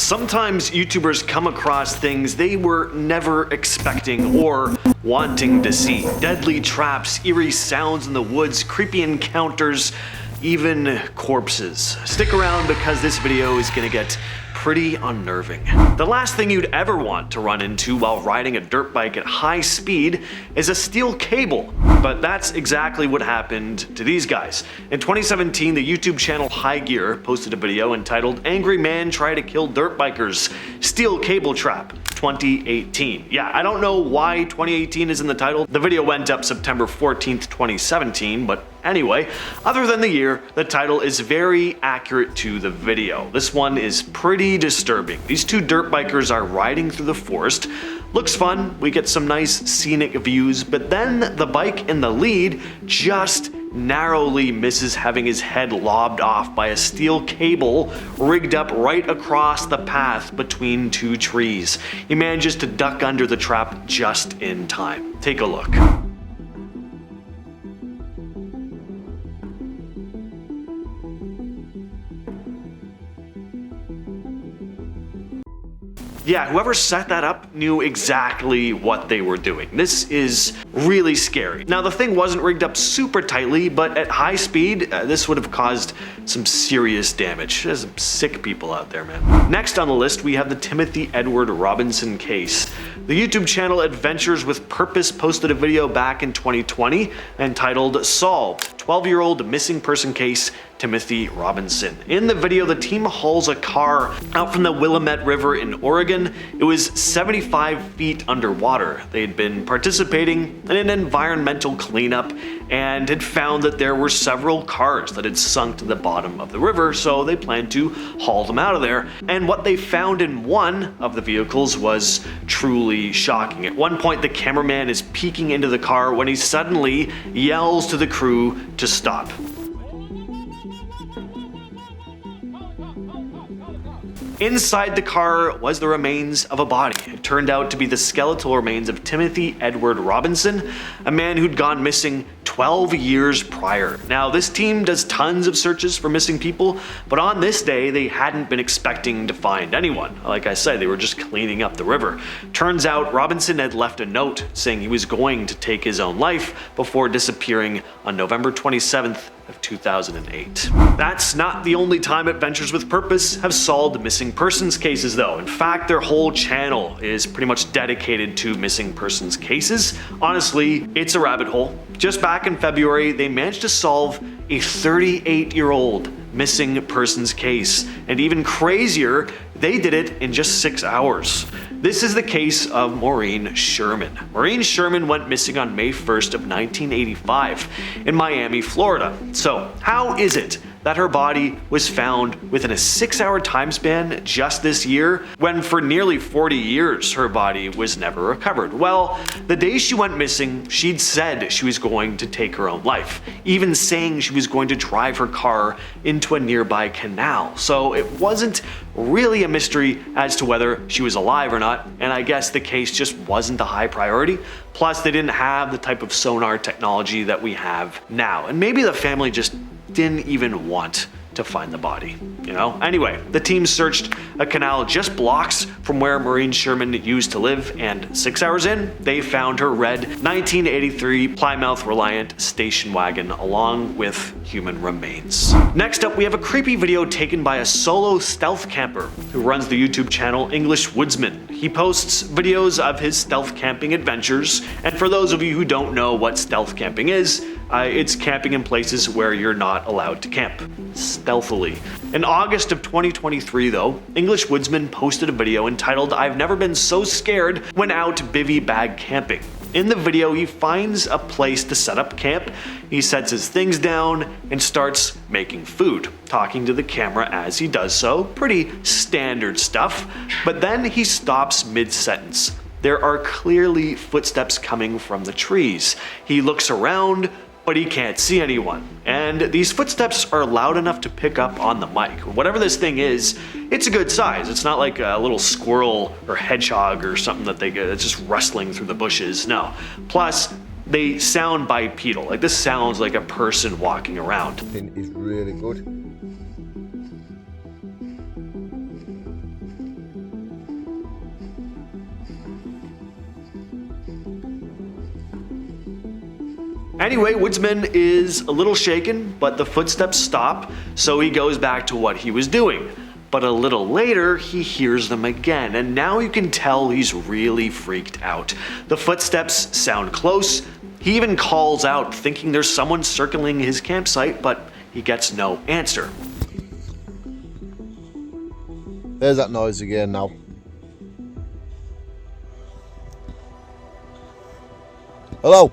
Sometimes YouTubers come across things they were never expecting or wanting to see. Deadly traps, eerie sounds in the woods, creepy encounters, even corpses. Stick around because this video is gonna get pretty unnerving. The last thing you'd ever want to run into while riding a dirt bike at high speed is a steel cable. But that's exactly what happened to these guys. In 2017, the YouTube channel High Gear posted a video entitled "Angry Man Try to Kill Dirt Bikers, Steel Cable Trap 2018." Yeah, I don't know why 2018 is in the title. The video went up September 14th, 2017, but anyway, other than the year, the title is very accurate to the video. This one is pretty disturbing. These two dirt bikers are riding through the forest. Looks fun, we get some nice scenic views, but then the bike in the lead just narrowly misses having his head lobbed off by a steel cable rigged up right across the path between two trees. He manages to duck under the trap just in time. Take a look. Yeah, whoever set that up knew exactly what they were doing. This is really scary. Now, the thing wasn't rigged up super tightly, but at high speed, this would have caused some serious damage. There's some sick people out there, man. Next on the list, we have the Timothy Edward Robinson case. The YouTube channel Adventures with Purpose posted a video back in 2020 entitled "Solved: 12-Year-Old Missing Person Case, Timothy Robinson." In the video, the team hauls a car out from the Willamette River in Oregon. It was 75 feet underwater. They had been participating in an environmental cleanup and had found that there were several cars that had sunk to the bottom of the river, so they planned to haul them out of there. And what they found in one of the vehicles was truly shocking. At one point, the cameraman is peeking into the car when he suddenly yells to the crew to stop. Inside the car was the remains of a body. It turned out to be the skeletal remains of Timothy Edward Robinson, a man who'd gone missing 12 years prior. Now, this team does tons of searches for missing people, but on this day, they hadn't been expecting to find anyone. Like I said, they were just cleaning up the river. Turns out Robinson had left a note saying he was going to take his own life before disappearing on November 27th of 2008. That's not the only time Adventures with Purpose have solved missing persons cases though. In fact, their whole channel is pretty much dedicated to missing persons cases. Honestly, it's a rabbit hole. Just back in February, they managed to solve a 38-year-old missing persons case. And even crazier, they did it in just 6 hours. This is the case of Maureen Sherman. Maureen Sherman went missing on May 1st of 1985 in Miami, Florida. So how is it that her body was found within a 6-hour time span just this year, when for nearly 40 years her body was never recovered? Well, the day she went missing, she'd said she was going to take her own life, even saying she was going to drive her car into a nearby canal. So it wasn't really a mystery as to whether she was alive or not, and I guess the case just wasn't a high priority. Plus, they didn't have the type of sonar technology that we have now, and maybe the family just didn't even want to find the body, you know? Anyway, the team searched a canal just blocks from where Maureen Sherman used to live, and 6 hours in, they found her red 1983 Plymouth Reliant station wagon along with human remains. Next up, we have a creepy video taken by a solo stealth camper who runs the YouTube channel English Woodsman. He posts videos of his stealth camping adventures, and for those of you who don't know what stealth camping is, it's camping in places where you're not allowed to camp stealthily. In August of 2023 though, English Woodsman posted a video entitled "I've Never Been So Scared When Out Bivy Bag Camping." In the video, he finds a place to set up camp. He sets his things down and starts making food, talking to the camera as he does so. Pretty standard stuff. But then he stops mid-sentence. There are clearly footsteps coming from the trees. He looks around, but he can't see anyone. And these footsteps are loud enough to pick up on the mic. Whatever this thing is, it's a good size. It's not like a little squirrel or hedgehog or something that's just rustling through the bushes. No. Plus, they sound bipedal. Like, this sounds like a person walking around. Is really good. Anyway, Woodsman is a little shaken, but the footsteps stop, so he goes back to what he was doing. But a little later, he hears them again, and now you can tell he's really freaked out. The footsteps sound close. He even calls out, thinking there's someone circling his campsite, but he gets no answer. There's that noise again now. Hello?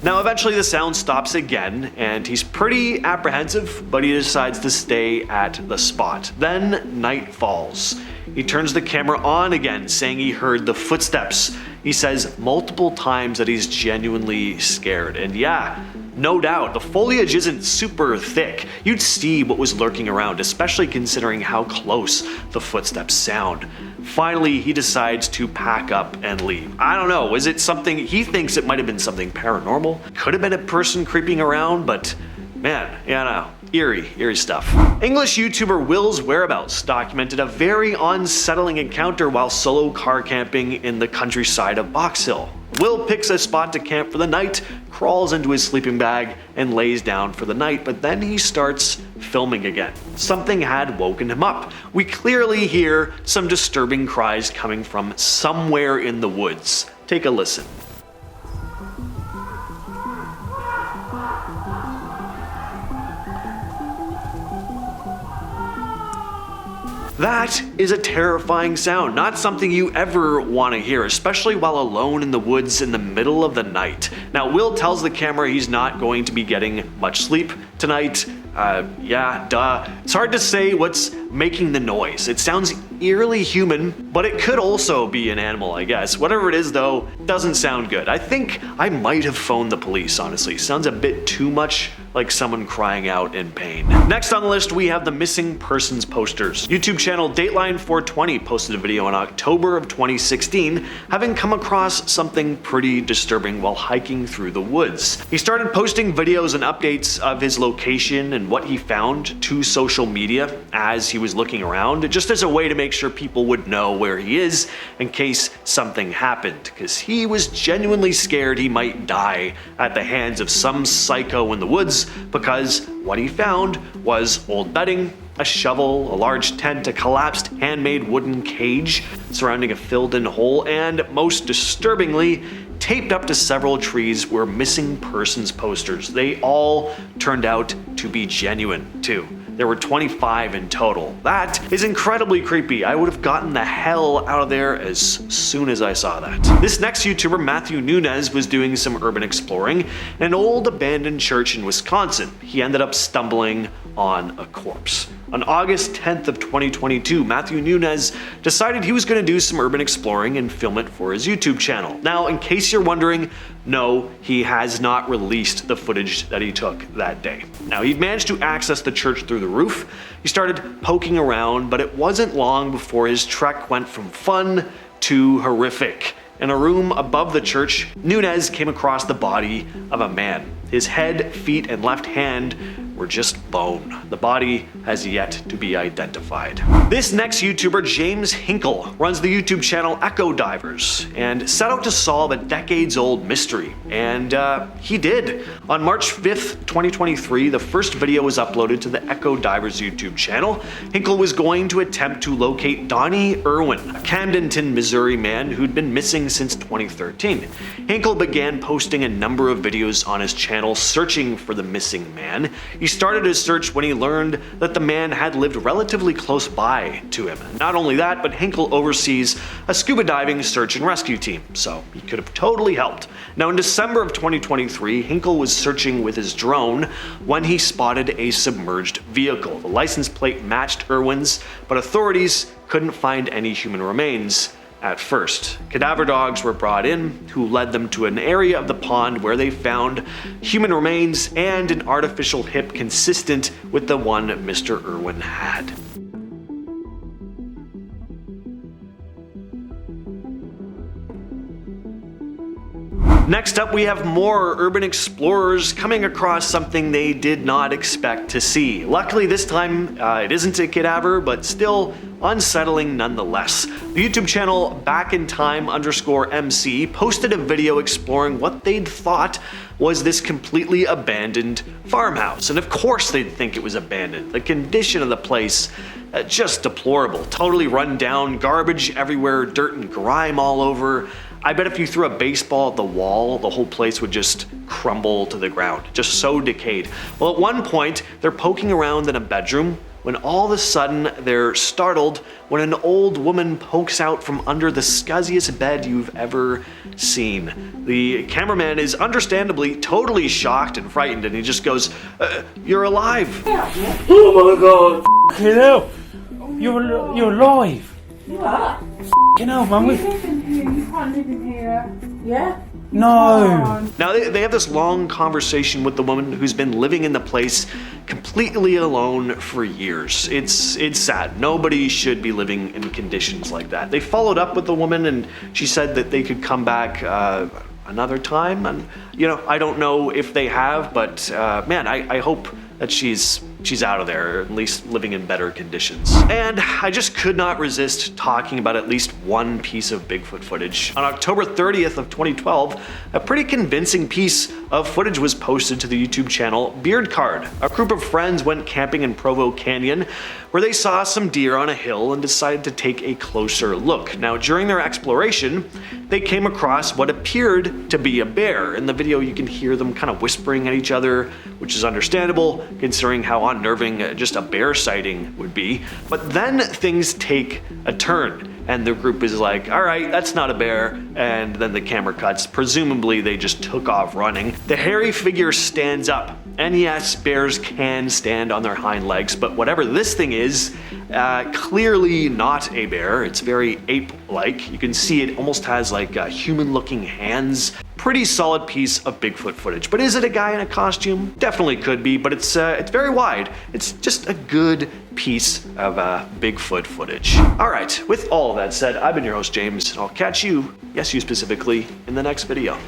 Now eventually the sound stops again, and he's pretty apprehensive, but he decides to stay at the spot. Then night falls. He turns the camera on again, saying he heard the footsteps. He says multiple times that he's genuinely scared, and yeah, no doubt, the foliage isn't super thick. You'd see what was lurking around, especially considering how close the footsteps sound. Finally, he decides to pack up and leave. I don't know, is it something, he thinks it might have been something paranormal? Could have been a person creeping around, but man, yeah, no. Eerie stuff. English YouTuber Will's whereabouts documented a very unsettling encounter while solo car camping in the countryside of Box Hill. Will picks a spot to camp for the night, crawls into his sleeping bag, and lays down for the night, but then he starts filming again. Something had woken him up. We clearly hear some disturbing cries coming from somewhere in the woods. Take a listen. That is a terrifying sound, not something you ever want to hear, especially while alone in the woods in the middle of the night. Now, Will tells the camera he's not going to be getting much sleep tonight. It's hard to say what's making the noise. It sounds eerily human, but it could also be an animal, I guess. Whatever it is, though, doesn't sound good. I think I might have phoned the police, honestly. Sounds a bit too much like someone crying out in pain. Next on the list, we have the missing persons posters. YouTube channel Dateline 420 posted a video in October of 2016, having come across something pretty disturbing while hiking through the woods. He started posting videos and updates of his location and what he found to social media as he was looking around, just as a way to make sure people would know where he is in case something happened, because he was genuinely scared he might die at the hands of some psycho in the woods, because what he found was old bedding, a shovel, a large tent, a collapsed handmade wooden cage surrounding a filled-in hole, and most disturbingly, taped up to several trees were missing persons posters. They all turned out to be genuine, too. There were 25 in total. That is incredibly creepy. I would have gotten the hell out of there as soon as I saw that. This next YouTuber, Matthew Nunez, was doing some urban exploring in an old abandoned church in Wisconsin. He ended up stumbling on a corpse. On August 10th of 2022, Matthew Nunez decided he was going to do some urban exploring and film it for his YouTube channel. Now, in case you're wondering, no, he has not released the footage that he took that day. Now, he'd managed to access the church through the roof. He started poking around, but it wasn't long before his trek went from fun to horrific. In a room above the church, Nunez came across the body of a man. His head, feet, and left hand were just bone. The body has yet to be identified. This next YouTuber, James Hinkle, runs the YouTube channel Echo Divers and set out to solve a decades-old mystery. And he did. On March 5th, 2023, the first video was uploaded to the Echo Divers YouTube channel. Hinkle was going to attempt to locate Donnie Erwin, a Camdenton, Missouri man who'd been missing since 2013. Hinkle began posting a number of videos on his channel searching for the missing man. He started his search when he learned that the man had lived relatively close by to him. Not only that, but Hinkle oversees a scuba diving search and rescue team, so he could have totally helped. Now, in December of 2023, Hinkle was searching with his drone when he spotted a submerged vehicle. The license plate matched Erwin's, but authorities couldn't find any human remains at first. Cadaver dogs were brought in, who led them to an area of the pond where they found human remains and an artificial hip consistent with the one Mr. Erwin had. Next up, we have more urban explorers coming across something they did not expect to see. Luckily this time, it isn't a cadaver, but still unsettling nonetheless. The YouTube channel BackInTime_MC posted a video exploring what they'd thought was this completely abandoned farmhouse. And of course they'd think it was abandoned. The condition of the place, just deplorable. Totally run down, garbage everywhere, dirt and grime all over. I bet if you threw a baseball at the wall, the whole place would just crumble to the ground. Just so decayed. Well, at one point, they're poking around in a bedroom when all of a sudden they're startled when an old woman pokes out from under the scuzziest bed you've ever seen. The cameraman is understandably totally shocked and frightened, and he just goes, "You're alive." Oh my god, you know, you're alive. What? You know, man, You live in here, you can't live in here. Yeah? No. Now they have this long conversation with the woman who's been living in the place completely alone for years. It's sad. Nobody should be living in conditions like that. They followed up with the woman and she said that they could come back another time, and I don't know if they have, but man, I hope that she's out of there, or at least living in better conditions. And I just could not resist talking about at least one piece of Bigfoot footage. On October 30th of 2012, a pretty convincing piece of footage was posted to the YouTube channel Beard Card. A group of friends went camping in Provo Canyon, where they saw some deer on a hill and decided to take a closer look. Now, during their exploration, they came across what appeared to be a bear. In the video, you can hear them kind of whispering at each other, which is understandable considering how unnerving just a bear sighting would be. But then things take a turn, and the group is like, all right, that's not a bear, and then the camera cuts. Presumably they just took off running. The hairy figure stands up, and yes, bears can stand on their hind legs, but whatever this thing is, clearly not a bear. It's very ape-like. You can see it almost has like human-looking hands. Pretty solid piece of Bigfoot footage. But is it a guy in a costume? Definitely could be, but it's very wide. It's just a good piece of Bigfoot footage. All right, with all of that said, I've been your host, James, and I'll catch you, yes, you specifically, in the next video.